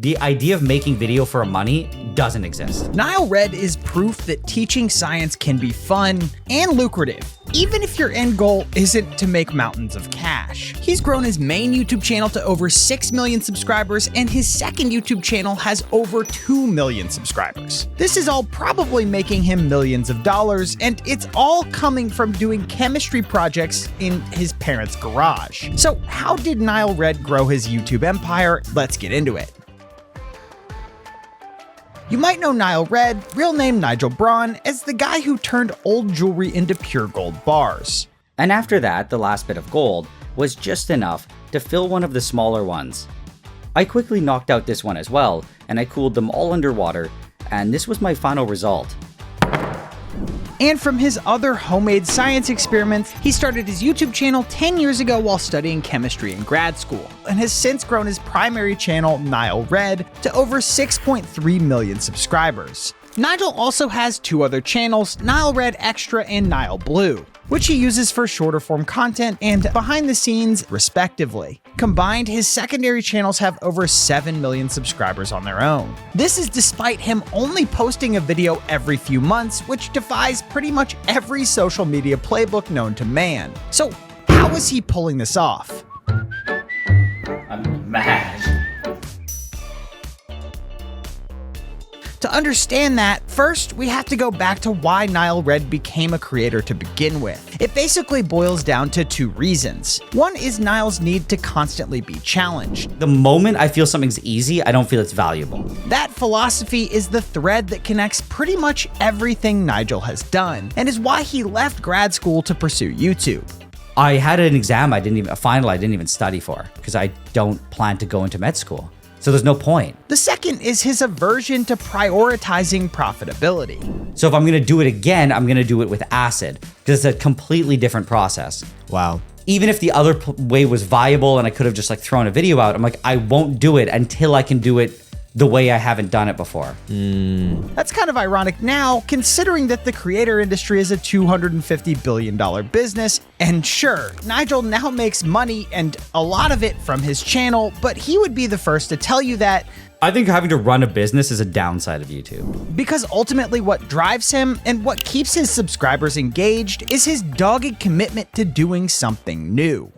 The idea of making video for money doesn't exist. NileRed is proof that teaching science can be fun and lucrative, even if your end goal isn't to make mountains of cash. He's grown his main YouTube channel to over 6 million subscribers, and his second YouTube channel has over 2 million subscribers. This is all probably making him millions of dollars, and it's all coming from doing chemistry projects in his parents' garage. So how did NileRed grow his YouTube empire? Let's get into it. You might know NileRed, real name Nigel Braun, as the guy who turned old jewelry into pure gold bars. And after that, the last bit of gold was just enough to fill one of the smaller ones. I quickly knocked out this one as well, and I cooled them all underwater, and this was my final result. And from his other homemade science experiments, he started his YouTube channel 10 years ago while studying chemistry in grad school, and has since grown his primary channel, NileRed, to over 6.3 million subscribers. Nigel also has two other channels, NileRed Extra and Nile Blue, which he uses for shorter form content and behind the scenes, respectively. Combined, his secondary channels have over 7 million subscribers on their own. This is despite him only posting a video every few months, which defies pretty much every social media playbook known to man. So how is he pulling this off? I'm mad. To understand that, first we have to go back to why NileRed became a creator to begin with. It basically boils down to two reasons. One is Nile's need to constantly be challenged. The moment I feel something's easy, I don't feel it's valuable. That philosophy is the thread that connects pretty much everything Nigel has done, and is why he left grad school to pursue YouTube. I had an exam a final I didn't even study for, because I don't plan to go into med school. So there's no point. The second is his aversion to prioritizing profitability. So if I'm gonna do it again, I'm gonna do it with acid, because it's a completely different process. Wow. Even if the other way was viable and I could have just like thrown a video out, I'm like, I won't do it until I can do it the way I haven't done it before. That's kind of ironic now, considering that the creator industry is a $250 billion business. And sure, Nigel now makes money, and a lot of it from his channel, but he would be the first to tell you that I think having to run a business is a downside of YouTube. Because ultimately what drives him and what keeps his subscribers engaged is his dogged commitment to doing something new.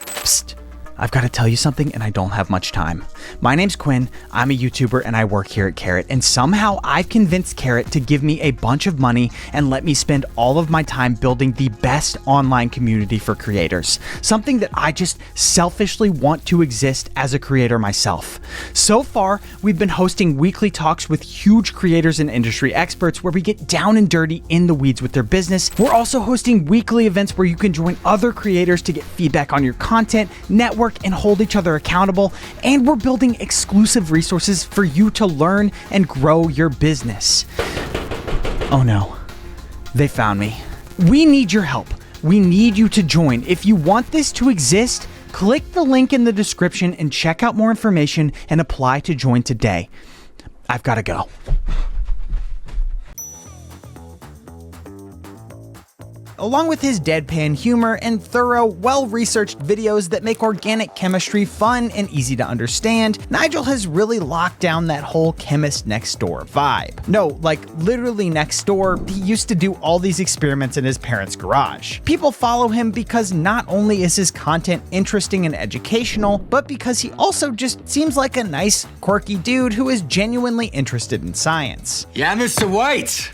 Psst. I've got to tell you something, and I don't have much time. My name's Quinn, I'm a YouTuber, and I work here at Karat, and somehow I've convinced Karat to give me a bunch of money and let me spend all of my time building the best online community for creators. Something that I just selfishly want to exist as a creator myself. So far, we've been hosting weekly talks with huge creators and industry experts where we get down and dirty in the weeds with their business. We're also hosting weekly events where you can join other creators to get feedback on your content, network, and hold each other accountable, and we're building exclusive resources for you to learn and grow your business. Oh no, they found me. We need your help. We need you to join. If you want this to exist, click the link in the description and check out more information and apply to join today. I've got to go. Along with his deadpan humor and thorough, well-researched videos that make organic chemistry fun and easy to understand, Nigel has really locked down that whole chemist next door vibe. No, like literally next door, he used to do all these experiments in his parents' garage. People follow him because not only is his content interesting and educational, but because he also just seems like a nice, quirky dude who is genuinely interested in science. Yeah, Mr. White.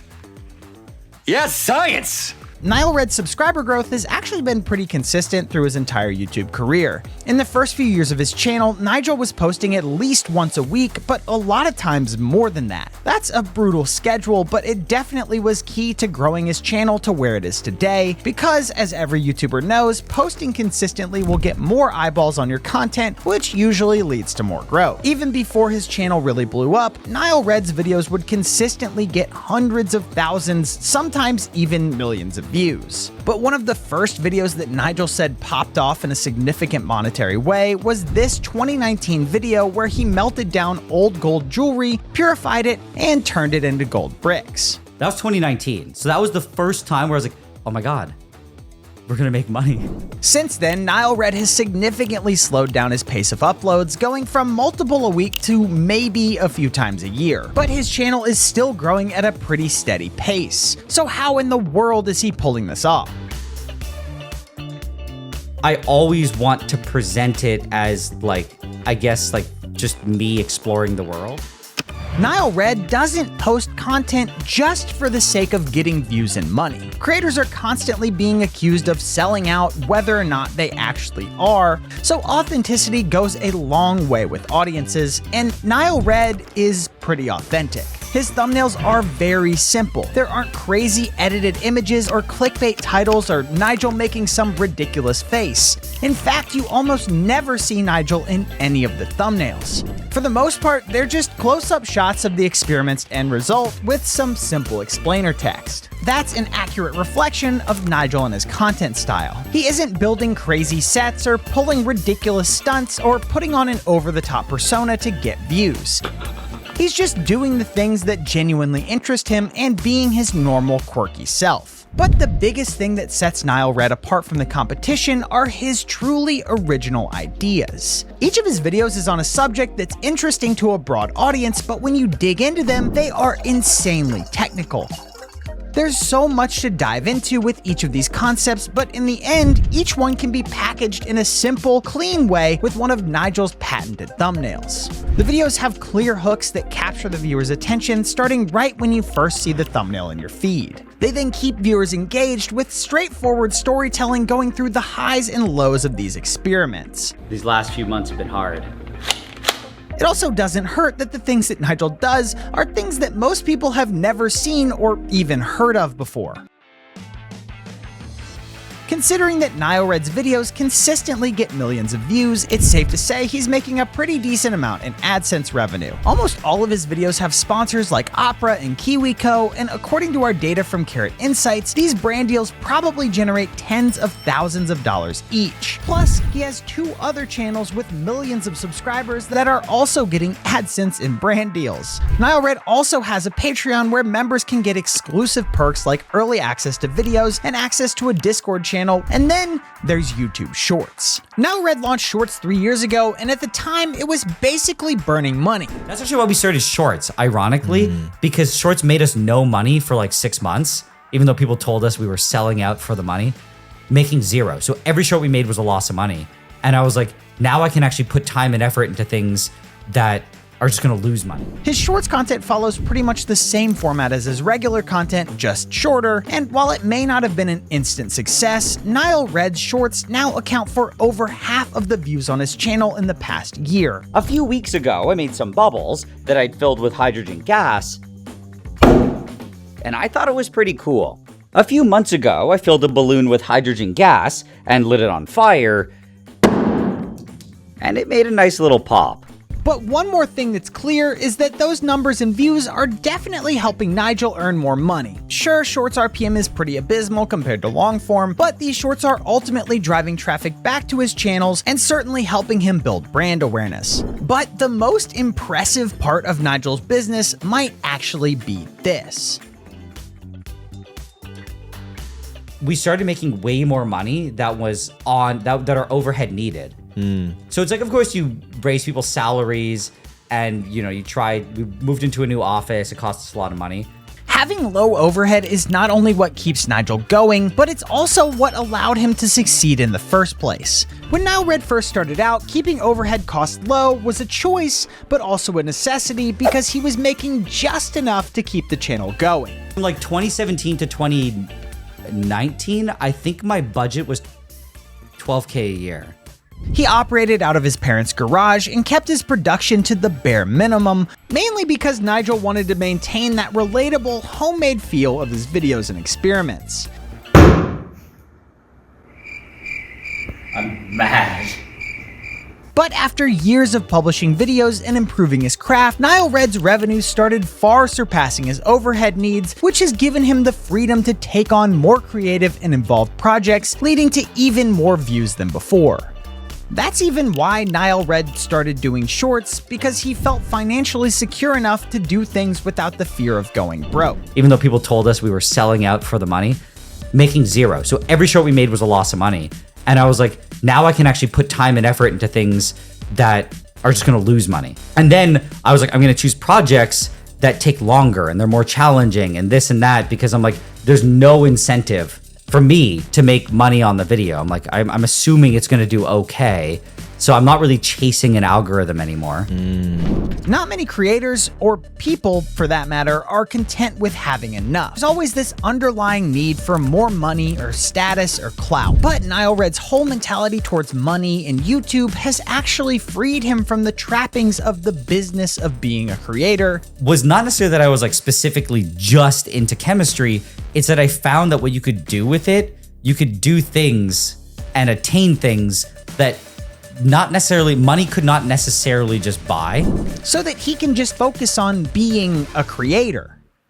Yes, science. NileRed's subscriber growth has actually been pretty consistent through his entire YouTube career. In the first few years of his channel, Nigel was posting at least once a week, but a lot of times more than that. That's a brutal schedule, but it definitely was key to growing his channel to where it is today, because as every YouTuber knows, posting consistently will get more eyeballs on your content, which usually leads to more growth. Even before his channel really blew up, NileRed's videos would consistently get hundreds of thousands, sometimes even millions of views. But one of the first videos that Nigel said popped off in a significant monetary way was this 2019 video where he melted down old gold jewelry, purified it, and turned it into gold bricks. That was 2019. So that was the first time where I was like, oh my God, we're gonna make money. Since then, NileRed has significantly slowed down his pace of uploads, going from multiple a week to maybe a few times a year. But his channel is still growing at a pretty steady pace. So how in the world is he pulling this off? I always want to present it as like, I guess like just me exploring the world. NileRed doesn't post content just for the sake of getting views and money. Creators are constantly being accused of selling out whether or not they actually are, so authenticity goes a long way with audiences, and NileRed is pretty authentic. His thumbnails are very simple. There aren't crazy edited images or clickbait titles or Nigel making some ridiculous face. In fact, you almost never see Nigel in any of the thumbnails. For the most part, they're just close-up shots of the experiment's end result with some simple explainer text. That's an accurate reflection of Nigel and his content style. He isn't building crazy sets or pulling ridiculous stunts or putting on an over-the-top persona to get views. He's just doing the things that genuinely interest him and being his normal, quirky self. But the biggest thing that sets NileRed apart from the competition are his truly original ideas. Each of his videos is on a subject that's interesting to a broad audience, but when you dig into them, they are insanely technical. There's so much to dive into with each of these concepts, but in the end, each one can be packaged in a simple, clean way with one of Nigel's patented thumbnails. The videos have clear hooks that capture the viewer's attention starting right when you first see the thumbnail in your feed. They then keep viewers engaged with straightforward storytelling going through the highs and lows of these experiments. These last few months have been hard. It also doesn't hurt that the things that Nigel does are things that most people have never seen or even heard of before. Considering that NileRed's videos consistently get millions of views, it's safe to say he's making a pretty decent amount in AdSense revenue. Almost all of his videos have sponsors like Opera and KiwiCo, and according to our data from Karat Insights, these brand deals probably generate tens of thousands of dollars each. Plus, he has 2 other channels with millions of subscribers that are also getting AdSense and brand deals. NileRed also has a Patreon where members can get exclusive perks like early access to videos and access to a Discord channel, and then there's YouTube Shorts. NileRed launched Shorts 3 years ago, and at the time, it was basically burning money. That's actually why we started Shorts, ironically, because Shorts made us no money for like 6 months, even though people told us we were selling out for the money, making zero. So every short we made was a loss of money. And I was like, now I can actually put time and effort into things that are just gonna lose money. His Shorts content follows pretty much the same format as his regular content, just shorter, and while it may not have been an instant success, NileRed's Shorts now account for over half of the views on his channel in the past year. A few weeks ago, I made some bubbles that I'd filled with hydrogen gas, and I thought it was pretty cool. A few months ago, I filled a balloon with hydrogen gas and lit it on fire, and it made a nice little pop. But one more thing that's clear is that those numbers and views are definitely helping Nigel earn more money. Sure, Shorts RPM is pretty abysmal compared to long form, but these shorts are ultimately driving traffic back to his channels and certainly helping him build brand awareness. But the most impressive part of Nigel's business might actually be this. We started making way more money that was on that our overhead needed. So it's like, of course, you raise people's salaries and, you know, we moved into a new office. It costs us a lot of money. Having low overhead is not only what keeps Nigel going, but it's also what allowed him to succeed in the first place. When NileRed first started out, keeping overhead costs low was a choice, but also a necessity because he was making just enough to keep the channel going. From like 2017 to 2019, I think my budget was $12K a year. He operated out of his parents' garage and kept his production to the bare minimum, mainly because Nigel wanted to maintain that relatable, homemade feel of his videos and experiments. I'm mad. But after years of publishing videos and improving his craft, NileRed's revenues started far surpassing his overhead needs, which has given him the freedom to take on more creative and involved projects, leading to even more views than before. That's even why NileRed started doing shorts, because he felt financially secure enough to do things without the fear of going broke. Even though people told us we were selling out for the money, making zero. So every short we made was a loss of money. And I was like, now I can actually put time and effort into things that are just gonna lose money. And then I was like, I'm gonna choose projects that take longer and they're more challenging and this and that, because I'm like, there's no incentive for me to make money on the video. I'm like, I'm assuming it's gonna do okay. So I'm not really chasing an algorithm anymore. Not many creators, or people for that matter, are content with having enough. There's always this underlying need for more money or status or clout. But NileRed's whole mentality towards money in YouTube has actually freed him from the trappings of the business of being a creator. Was not necessarily that I was like specifically just into chemistry. It's that I found that what you could do with it, you could do things and attain things that money could not necessarily just buy. So that he can just focus on being a creator.